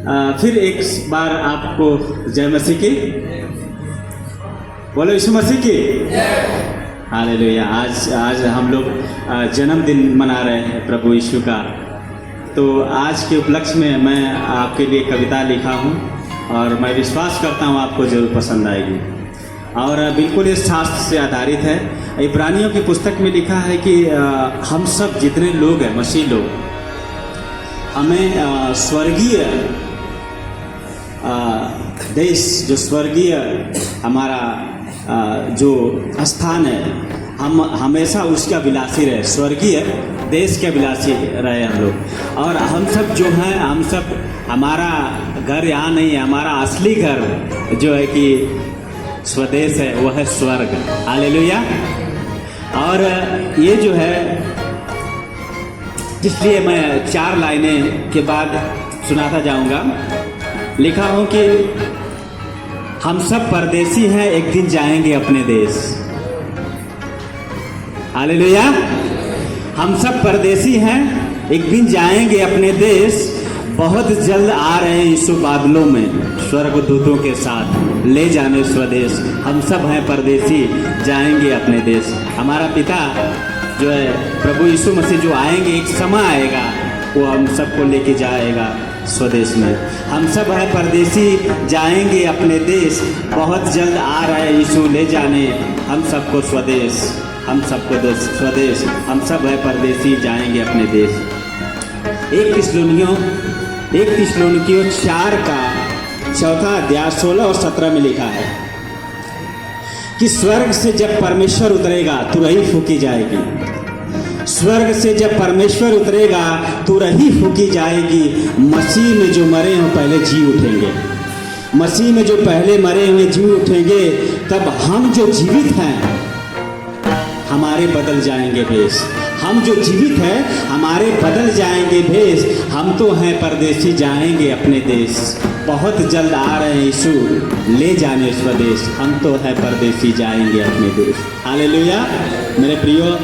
फिर एक बार आपको जय मसीह की, बोलो यीशु मसीह की। हालेलुया। आज हम लोग जन्मदिन मना रहे हैं प्रभु यीशु का। तो आज के उपलक्ष्य में मैं आपके लिए कविता लिखा हूँ और मैं विश्वास करता हूँ आपको ज़रूर पसंद आएगी। और बिल्कुल ये शास्त्र से आधारित है। इब्रानियों की पुस्तक में लिखा है कि हम सब जितने लोग हैं, मसीह लोग, हमें स्वर्गीय देश, जो स्वर्गीय हमारा जो स्थान है, हम हमेशा उसका विलासी रहे, स्वर्गीय देश के विलासी रहे हम लोग। और हम सब जो हैं, हम सब, हमारा घर यहाँ नहीं है, हमारा असली घर जो है कि स्वदेश है, वो है स्वर्ग। हालेलुया। और ये जो है, इसलिए मैं 4 लाइनें के बाद सुनाता जाऊंगा। लिखा हूं कि हम सब परदेसी हैं, एक दिन जाएंगे अपने देश। हालेलुया। हम सब परदेसी हैं, एक दिन जाएंगे अपने देश। बहुत जल्द आ रहे हैं यीशु बादलों में, स्वर्गदूतों के साथ ले जाने स्वदेश। हम सब हैं परदेसी, जाएंगे अपने देश। हमारा पिता जो है प्रभु यीशु मसीह जो आएंगे, एक समय आएगा वो हम सबको लेके जाएगा स्वदेश में। हम सब हैं परदेसी, जाएंगे अपने देश। बहुत जल्द आ रहा है यीशु ले जाने हम सबको स्वदेश, हम सबको स्वदेश। हम सब हैं परदेसी, जाएंगे अपने देश। 1 थिस्सलुनीकियों 4 का 4 अध्याय 16 और 17 में लिखा है कि स्वर्ग से जब परमेश्वर उतरेगा तुरही फूकी जाएगी। स्वर्ग से जब परमेश्वर उतरेगा तुरही फूकी जाएगी। मसीह में जो मरे हों पहले जी उठेंगे। मसीह में जो पहले मरे हुए जी उठेंगे, तब हम जो जीवित हैं हमारे बदल जाएंगे भेष। हम जो जीवित हैं हमारे बदल जाएंगे भेष। हम तो हैं परदेसी, जाएंगे अपने देश। बहुत जल्द आ रहे हैं यीशु ले जाने स्वदेश। हम तो हैं परदेसी, जाएंगे अपने देश। हालेलुया। मेरे प्रियो,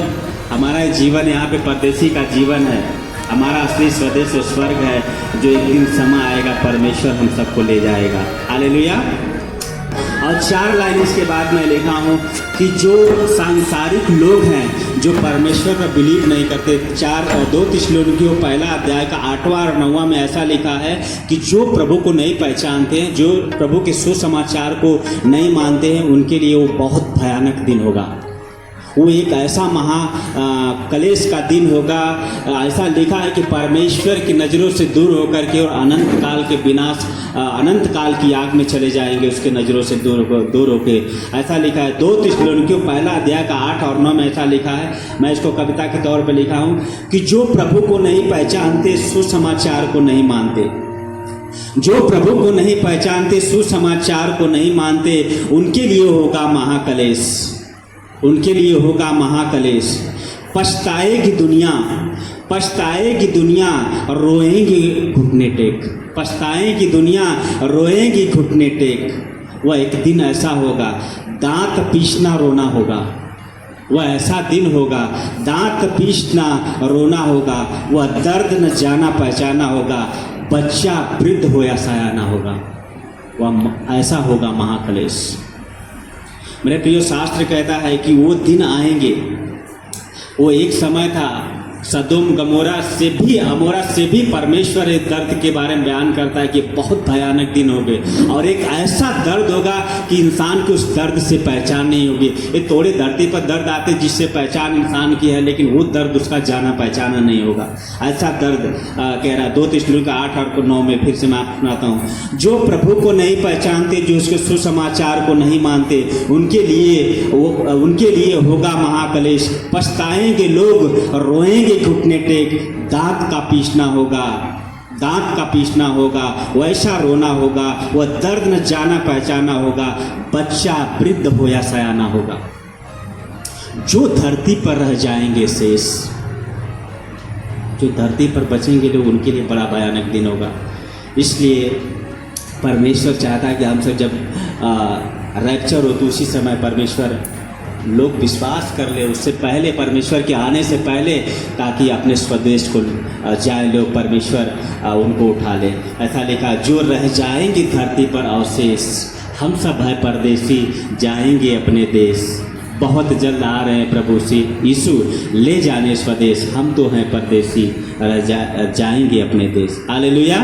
हमारा जीवन यहाँ पे परदेसी का जीवन है। हमारा असली स्वदेश स्वर्ग है, जो एक दिन समय आएगा परमेश्वर हम सबको ले जाएगा। हालेलुया। और 4 लाइन इसके बाद मैं लिखा हूँ कि जो सांसारिक लोग हैं, जो परमेश्वर पर बिलीव नहीं करते, 2 थिस्सलुनीकियों 1 अध्याय का 8वां और 9वां में ऐसा लिखा है कि जो प्रभु को नहीं पहचानते हैं, जो प्रभु के सुसमाचार को नहीं मानते हैं, उनके लिए वो बहुत भयानक दिन होगा। वो एक ऐसा कलेश का दिन होगा। ऐसा लिखा है कि परमेश्वर की नज़रों से दूर होकर के और अनंत काल के विनाश, अनंत काल की आग में चले जाएंगे, उसके नज़रों से दूर होके। ऐसा लिखा है 2 थिस्सलुनीकियों 1 अध्याय का 8 और 9 में ऐसा लिखा है। मैं इसको कविता के तौर पर लिखा हूँ कि जो प्रभु को नहीं पहचानते, सुसमाचार को नहीं मानते, जो प्रभु को नहीं पहचानते, सुसमाचार को नहीं मानते, उनके लिए होगा महाकलेश। उनके लिए होगा महाकलेश। पछताएगी दुनिया, पछताएगी दुनिया, रोएंगी घुटने टेक। पछताएगी दुनिया, रोएंगी घुटने टेक। वह एक दिन ऐसा होगा, दांत पीसना रोना होगा। वह ऐसा दिन होगा, दांत पीसना रोना होगा। वह दर्द न जाना पहचाना होगा, बच्चा वृद्ध हो या सयाना होगा। वह ऐसा होगा महाकलेश। मेरे प्रिय, शास्त्र कहता है कि वो दिन आएंगे। वो एक समय था, सदोम अमोरा से भी परमेश्वर इस दर्द के बारे में बयान करता है कि बहुत भयानक दिन होंगे। और एक ऐसा दर्द होगा कि इंसान को उस दर्द से पहचान नहीं होगी। ये थोड़े धरती पर दर्द आते जिससे पहचान इंसान की है, लेकिन वो दर्द उसका जाना पहचाना नहीं होगा। ऐसा दर्द कह रहा है 2 थिस्सलुनीकियों 8 और 9 में। फिर से मैं आपको सुनाता हूँ। जो प्रभु को नहीं पहचानते, जो उसके सुसमाचार को नहीं मानते, उनके लिए होगा महाकलेश। पछताएंगे लोग, रोएंगे घुटने टेक। दांत का पीसना होगा, दांत का पीसना होगा, वैसा रोना होगा। वह दर्द न जाना पहचाना होगा, बच्चा वृद्ध हो या सयाना होगा। जो धरती पर रह जाएंगे शेष, जो धरती पर बचेंगे लोग, उनके लिए बड़ा भयानक दिन होगा। इसलिए परमेश्वर चाहता है कि हम सब जब रैप्चर हो तो उसी समय परमेश्वर लोग विश्वास कर ले उससे पहले, परमेश्वर के आने से पहले, ताकि अपने स्वदेश को जाए लोग, परमेश्वर उनको उठा ले। ऐसा लिखा, जो रह जाएंगे धरती पर अवशेष, हम सब है परदेसी, जाएंगे अपने देश। बहुत जल्द आ रहे हैं प्रभु से यीशु, ले जाने स्वदेश, हम तो हैं परदेसी, जाएंगे अपने देश। हालेलुया।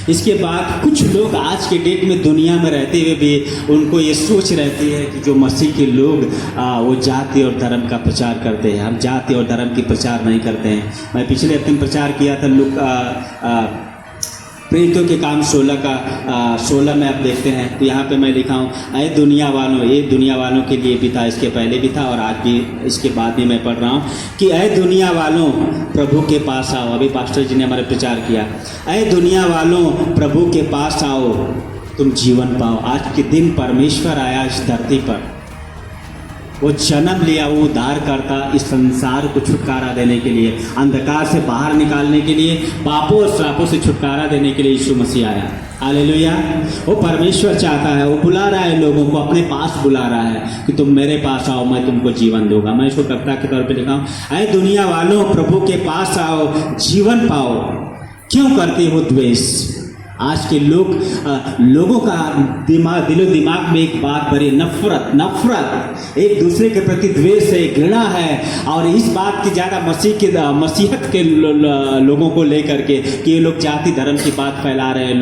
इसके बाद कुछ लोग आज के डेट में दुनिया में रहते हुए भी उनको ये सोच रहती है कि जो मसीह के लोग वो जाति और धर्म का प्रचार करते हैं, हम जाति और धर्म की प्रचार नहीं करते हैं। मैं पिछले हफ्ते में प्रचार किया था प्रेरितों के काम 16 में आप देखते हैं, तो यहाँ पे मैं लिखा हूँ, ऐ दुनिया वालों, ये दुनिया वालों के लिए भी था, इसके पहले भी था और आज भी, इसके बाद भी मैं पढ़ रहा हूँ कि ऐ दुनिया वालों प्रभु के पास आओ। अभी पास्टर जी ने हमारे प्रचार किया, ऐ दुनिया वालों प्रभु के पास आओ, तुम जीवन पाओ। आज के दिन परमेश्वर आया इस धरती पर, वो जन्म लिया, वो उद्धार करता इस संसार को छुटकारा देने के लिए, अंधकार से बाहर निकालने के लिए, पापों और श्रापों से छुटकारा देने के लिए यीशु मसीह आया। हालेलुया। वो परमेश्वर चाहता है, वो बुला रहा है लोगों को, अपने पास बुला रहा है कि तुम मेरे पास आओ, मैं तुमको जीवन दूंगा। मैं इसको कविता के तौर पे लिखा हूँ, ऐ दुनिया वालों प्रभु के पास आओ, जीवन पाओ, क्यों करते हो द्वेष। आज के लोगों का दिलो दिमाग में एक बात भरी, नफरत, एक दूसरे के प्रति द्वेष है, घृणा है, और इस बात की ज़्यादा मसीहत के लोगों को लेकर के कि ये लोग जाति धर्म की बात फैला रहे हैं,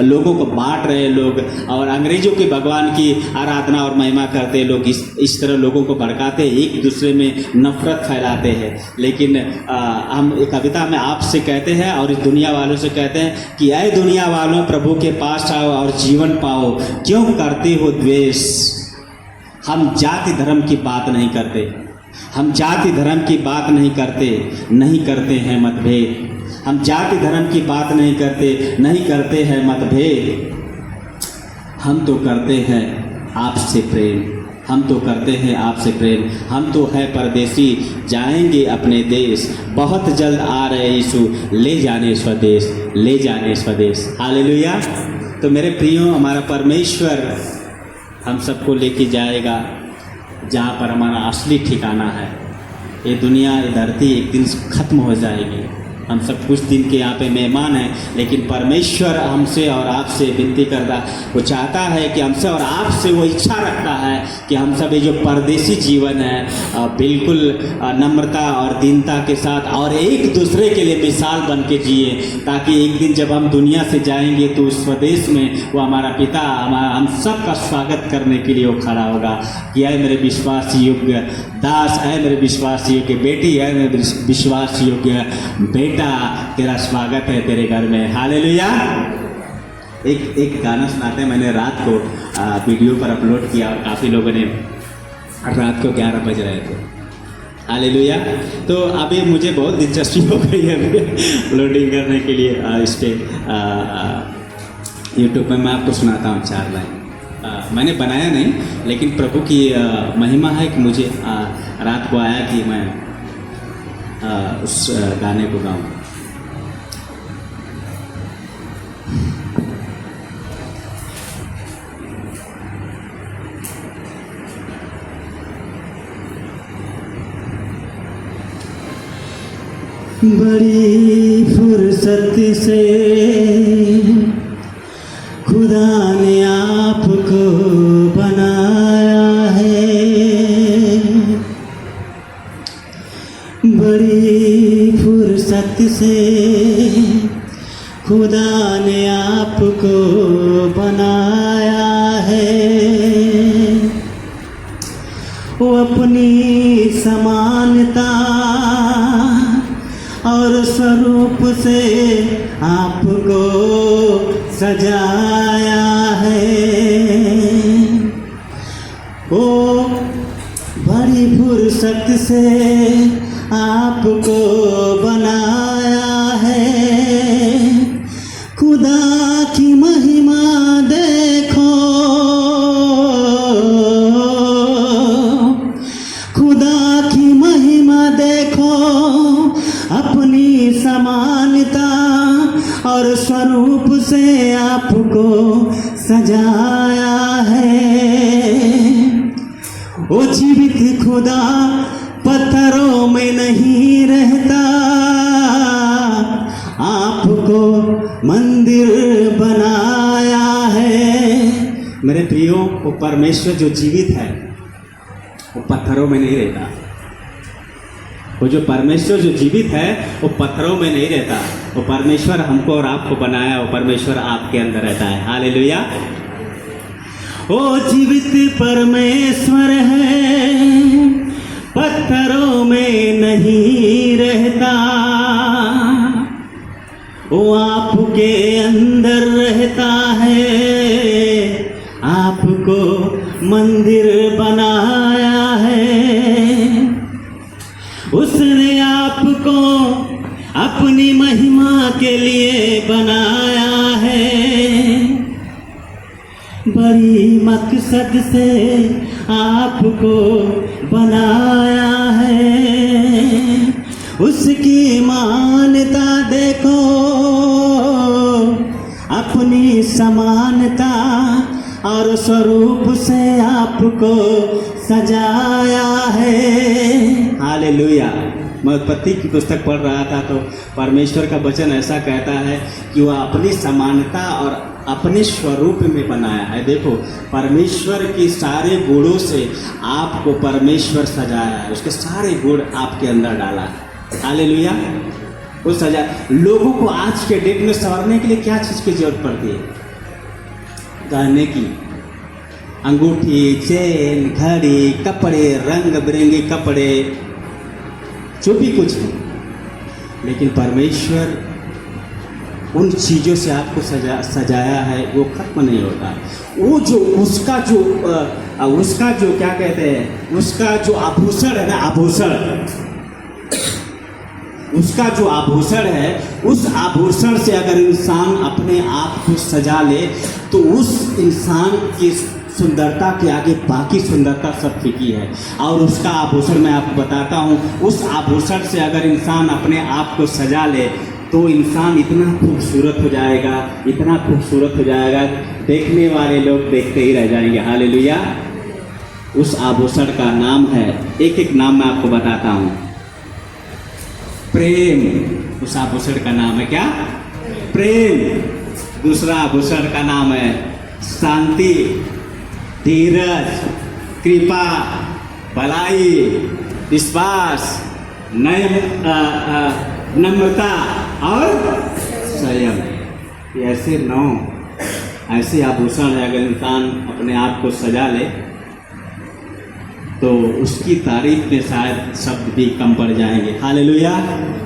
लोगों को बांट रहे हैं लोग, और अंग्रेजों के भगवान की आराधना और महिमा करते लोग, इस तरह लोगों को भड़काते, एक दूसरे में नफरत फैलाते हैं। लेकिन हम एक कविता में आपसे कहते हैं और इस दुनिया वालों से कहते हैं कि ऐ दुनिया वालों प्रभु के पास आओ और जीवन पाओ, क्यों करते हो द्वेष। हम जाति धर्म की बात नहीं करते, हम जाति धर्म की बात नहीं करते हैं मतभेद। हम जाति धर्म की बात नहीं करते हैं मतभेद। हम तो करते हैं आपसे प्रेम, हम तो करते हैं आपसे प्रेम। हम तो है परदेसी, जाएंगे अपने देश, बहुत जल्द आ रहे यीशु, ले जाने स्वदेश। हालेलुया। तो मेरे प्रियो, हमारा परमेश्वर हम सबको लेके जाएगा जहाँ पर हमारा असली ठिकाना है। ये दुनिया, ये धरती एक दिन खत्म हो जाएगी। हम सब कुछ दिन के यहाँ पे मेहमान हैं, लेकिन परमेश्वर हमसे और आपसे विनती करता, वो चाहता है कि हमसे और आपसे वो इच्छा रखता है कि हम सब ये जो परदेसी जीवन है बिल्कुल नम्रता और दीनता के साथ और एक दूसरे के लिए मिसाल बन के जिए, ताकि एक दिन जब हम दुनिया से जाएंगे तो उस स्वदेश में वो हमारा पिता हम सब का स्वागत करने के लिए वो खड़ा होगा कि ऐ मेरे विश्वास योग्य दास, ऐ मेरे विश्वास योग्य बेटी, ऐ मेरे विश्वास योग्य बेटा, तेरा स्वागत है तेरे घर में। हालेलुया। एक गाना सुनाते हैं, मैंने रात को वीडियो पर अपलोड किया और काफ़ी लोगों ने, रात को 11 बज रहे थे। हालेलुया। तो अभी मुझे बहुत दिलचस्पी हो गई है अपलोडिंग करने के लिए इस पर यूट्यूब में। मैं आपको सुनाता हूँ 4 लाइन। मैंने बनाया नहीं, लेकिन प्रभु की महिमा है कि मुझे रात को आया कि मैं उस गाने को गाऊं। बड़ी फुर्सत से खुदा ने आपको बनाया है, बड़ी फुर्सत से खुदा ने आपको बनाया है। वो अपनी समानता और स्वरूप से आपको सजाया है। वो बड़ी फुर्सत से आपको बनाया है। खुदा की महिमा देखो, खुदा की महिमा देखो, अपनी समानता और स्वरूप से आपको सजाया है। वो जीवित खुदा पत्थरों में नहीं रहता, आपको मंदिर बनाया है। मेरे प्रियो, वो परमेश्वर जो जीवित है वो पत्थरों में नहीं रहता। वो जो परमेश्वर जो जीवित है वो पत्थरों में नहीं रहता। वो परमेश्वर हमको और आपको बनाया, वो परमेश्वर आपके अंदर रहता है। हालेलुया। वो जीवित परमेश्वर है, पत्थरों में नहीं रहता, वो आपके अंदर रहता है, आपको मंदिर बनाया है। उसने आपको अपनी महिमा के लिए बनाया है, बड़ी मकसद से आपको बनाया है। उसकी मान्यता देखो, अपनी समानता और स्वरूप से आपको सजाया है। हालेलुया। मैं उत्पत्ति की पुस्तक पढ़ रहा था तो परमेश्वर का वचन ऐसा कहता है कि वह अपनी समानता और अपने स्वरूप में बनाया है। देखो, परमेश्वर के सारे गुणों से आपको परमेश्वर सजाया है, उसके सारे गुण आपके अंदर डाला है। हालेलुया। वो सजा। लोगों को आज के डेट में संवरने के लिए क्या चीज़ की जरूरत पड़ती है? गहने की, अंगूठी, चेन, घड़ी, कपड़े, रंग बिरंगे कपड़े, जो भी कुछ है। लेकिन परमेश्वर उन चीज़ों से आपको सजाया है, वो खत्म नहीं होता। वो जो उसका जो क्या कहते हैं, उसका जो आभूषण है ना, आभूषण, उसका जो आभूषण है, उस आभूषण से अगर इंसान अपने आप को सजा ले तो उस इंसान की सुंदरता के आगे बाकी सुंदरता सब फीकी है। और उसका आभूषण मैं आपको बताता हूँ, उस आभूषण से अगर इंसान अपने आप को सजा ले तो इंसान इतना खूबसूरत हो जाएगा, इतना खूबसूरत हो जाएगा, देखने वाले लोग देखते ही रह जाएंगे। हालेलुया। उस आभूषण का नाम है, एक एक नाम मैं आपको बताता हूँ। प्रेम, उस आभूषण का नाम है क्या? प्रेम। दूसरा आभूषण का नाम है शांति, धीरज, कृपा, भलाई, विश्वास, नम्रता और संयम। ऐसे आभूषण है, अगर इंसान अपने आप को सजा ले तो उसकी तारीफ में शायद शब्द भी कम पड़ जाएंगे। हालेलुया।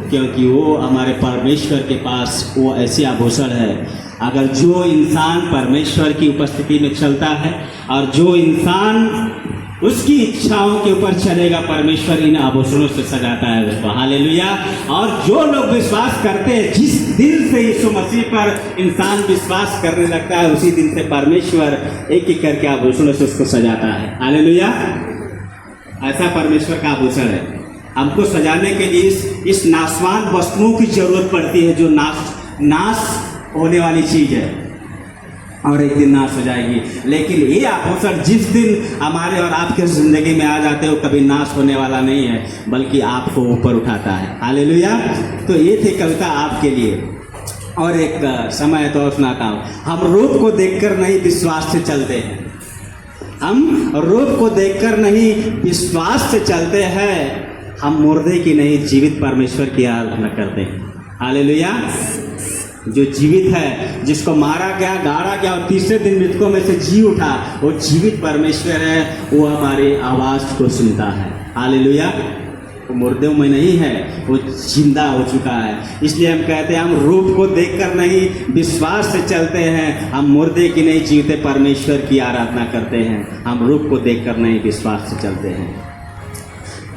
क्योंकि वो हमारे परमेश्वर के पास वो ऐसे आभूषण है। अगर जो इंसान परमेश्वर की उपस्थिति में चलता है और जो इंसान उसकी इच्छाओं के ऊपर चलेगा, परमेश्वर इन आभूषणों से सजाता है उसको। हालेलुया। और जो लोग विश्वास करते हैं, जिस दिन से यीशु मसीह पर इंसान विश्वास करने लगता है, उसी दिन से परमेश्वर एक एक करके आभूषणों से उसको सजाता है। हालेलुया। ऐसा परमेश्वर का आभूषण है। हमको सजाने के लिए इस नाशवान वस्तुओं की जरूरत पड़ती है, जो नाश होने वाली चीज है और एक दिन नाश हो जाएगी। लेकिन ये आभूषण जिस दिन हमारे और आपके जिंदगी में आ जाते हो, कभी नाश होने वाला नहीं है, बल्कि आपको ऊपर उठाता है। हालेलुया। तो ये थी कविता आपके लिए। और एक समय तो सुनाता हूँ। हम रूप को देखकर नहीं विश्वास से चलते हैं, हम रूप को देखकर नहीं विश्वास से चलते हैं, हम मुर्दे की नहीं जीवित परमेश्वर की आराधना करते हैं। हालेलुया। जो जीवित है, जिसको मारा गया, गाड़ा गया और तीसरे दिन मृतकों में से जी उठा, वो जीवित परमेश्वर है। वो हमारी आवाज को सुनता है। हालेलुया। वो मुर्दों में नहीं है, वो जिंदा हो चुका है। इसलिए हम कहते हैं हम रूप को देखकर नहीं विश्वास से चलते हैं, हम मुर्दे की नहीं जीवते परमेश्वर की आराधना करते हैं। हम रूप को देखकर नहीं विश्वास से चलते हैं।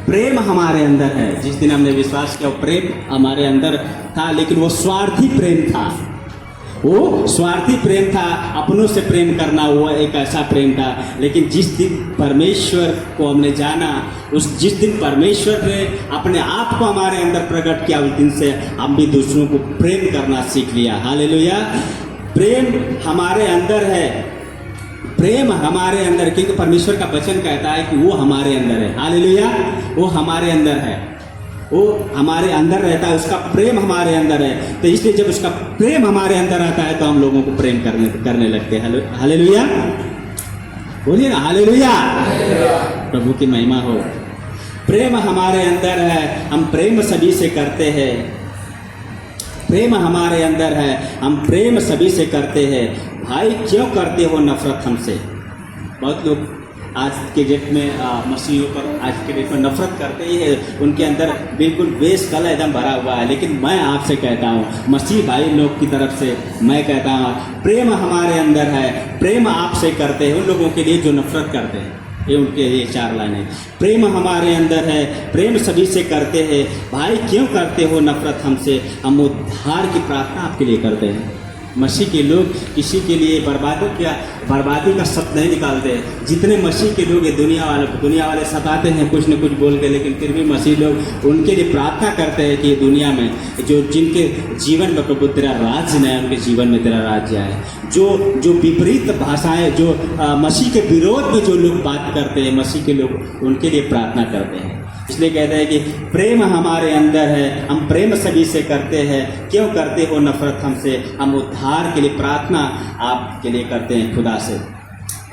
प्रेम हमारे अंदर है। जिस दिन हमने विश्वास किया, प्रेम हमारे अंदर था, लेकिन वो स्वार्थी प्रेम था। वो स्वार्थी प्रेम था, अपनों से प्रेम करना, वो एक ऐसा प्रेम था। लेकिन जिस दिन परमेश्वर को हमने जाना, जिस दिन परमेश्वर ने अपने आप को हमारे अंदर प्रकट किया, उस दिन से हम भी दूसरों को प्रेम करना सीख लिया। हालेलुया। प्रेम हमारे अंदर है। प्रेम हमारे अंदर, क्योंकि परमेश्वर का वचन कहता है कि वो हमारे अंदर है। हालेलुया, वो हमारे अंदर है, वो हमारे अंदर रहता है, उसका प्रेम हमारे अंदर है। तो इसलिए जब उसका प्रेम हमारे अंदर आता है तो हम लोगों को प्रेम करने लगते हैं। हालेलुया, बोलिए ना हालेलुया, प्रभु की महिमा हो। प्रेम हमारे अंदर है, हम प्रेम सभी से करते हैं। प्रेम हमारे अंदर है, हम प्रेम सभी से करते हैं। भाई क्यों करते हो नफरत हमसे? बहुत लोग आज के डेट में मसीहियों पर आज के डेट में नफरत करते ही है, उनके अंदर बिल्कुल बेस कला एकदम भरा हुआ है। लेकिन मैं आपसे कहता हूँ, मसीह भाई लोग की तरफ से मैं कहता हूँ, प्रेम हमारे अंदर है, प्रेम आपसे करते हैं उन लोगों के लिए जो नफरत करते हैं। ये उनके लिए 4 लाइनें। प्रेम हमारे अंदर है, प्रेम सभी से करते हैं। भाई क्यों करते हो नफरत हमसे? हम उद्धार की प्रार्थना आपके लिए करते हैं। मसीह के लोग किसी के लिए बर्बादी का शब्द नहीं निकालते। जितने मसीह के लोग ये दुनिया वाले सताते हैं कुछ न कुछ बोल के, लेकिन फिर भी मसीह लोग उनके लिए प्रार्थना करते हैं कि दुनिया में जिनके जीवन में प्रभु तेरा राज्य न है, उनके जीवन में तेरा राज्य आए। जो विपरीत भाषाएं, जो मसीह के विरोध में जो लोग बात करते हैं, मसीह के लोग उनके लिए प्रार्थना करते हैं। इसलिए कहते हैं कि प्रेम हमारे अंदर है, हम प्रेम सभी से करते हैं। क्यों करते हो नफरत हमसे? हम उद्धार के लिए प्रार्थना आपके लिए करते हैं खुदा से।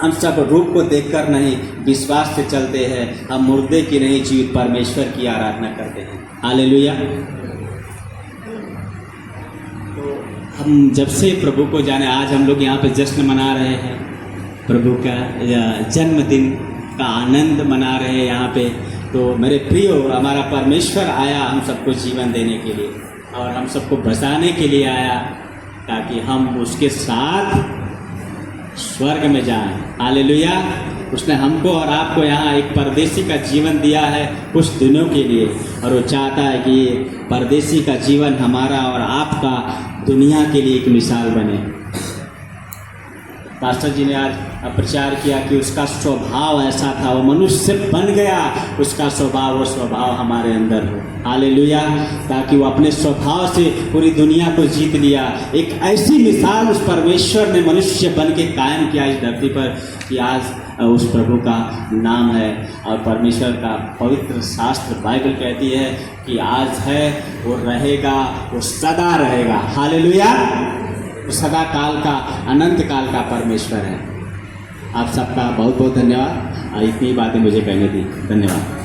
हम सब रूप को देखकर नहीं, विश्वास से चलते हैं। हम मुर्दे की नहीं, जीवित परमेश्वर की आराधना करते हैं। हालेलुया। तो हम जब से प्रभु को जाने, आज हम लोग यहाँ पे जश्न मना रहे हैं, प्रभु का जन्मदिन का आनंद मना रहे हैं यहाँ पे। तो मेरे प्रियो, हमारा परमेश्वर आया हम सबको जीवन देने के लिए और हम सबको बचाने के लिए आया, ताकि हम उसके साथ स्वर्ग में जाएं। हालेलुया। उसने हमको और आपको यहाँ एक परदेसी का जीवन दिया है कुछ दिनों के लिए, और वो चाहता है कि ये परदेसी का जीवन हमारा और आपका दुनिया के लिए एक मिसाल बने। पास्टर जी ने आज प्रचार किया कि उसका स्वभाव ऐसा था, वो मनुष्य बन गया, उसका स्वभाव वो स्वभाव हमारे अंदर हो। हालेलुया। ताकि वो अपने स्वभाव से पूरी दुनिया को जीत लिया। एक ऐसी मिसाल उस परमेश्वर ने मनुष्य बन के कायम किया इस धरती पर कि आज उस प्रभु का नाम है। और परमेश्वर का पवित्र शास्त्र बाइबल कहती है कि आज है, वो रहेगा, वो सदा रहेगा। हालेलुया। सदा काल का, अनंत काल का परमेश्वर है। आप सबका बहुत बहुत धन्यवाद। इतनी बातें मुझे कहने दी। धन्यवाद।